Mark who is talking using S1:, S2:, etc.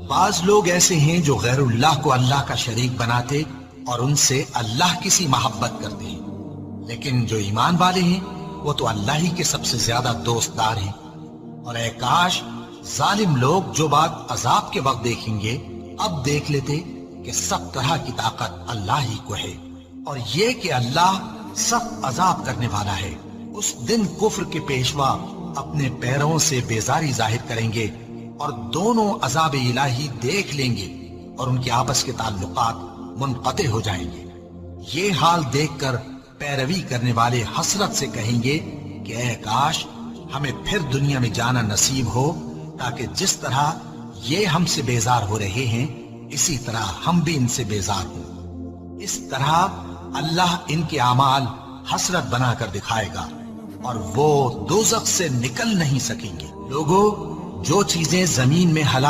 S1: बाज लोग ऐसे हैं जो गैरुल्लाह को अल्लाह का शरीक बनाते और उनसे अल्लाह की सी मोहब्बत करते हैं, लेकिन जो ईमान वाले हैं वो तो अल्लाह ही के सबसे ज्यादा दोस्तदार हैं। और ऐ काश जालिम लोग जो बात अजाब के वक्त देखेंगे अब देख लेते कि सब तरह की ताकत अल्लाह ही को है, और ये कि अल्लाह सख्त अजाब करने वाला है। उस दिन कुफ्र के पेशवा अपने पैरों से बेजारी जाहिर करेंगे और दोनों अजाब इलाही देख लेंगे और उनके आपस के ताल्लुकात मुनक़ते हो जाएंगे। ये हाल देखकर पैरवी करने वाले हसरत से कहेंगे कि ऐ काश हमें फिर दुनिया में जाना नसीब हो, ताकि जिस तरह ये हमसे बेजार हो रहे हैं इसी तरह हम भी इनसे बेजार हों। इस तरह अल्लाह इनके आमाल हसरत बनाकर दिखाएगा और वो दोज़ख से निकल नहीं सकेंगे। लोगों, जो चीजें जमीन में हलाल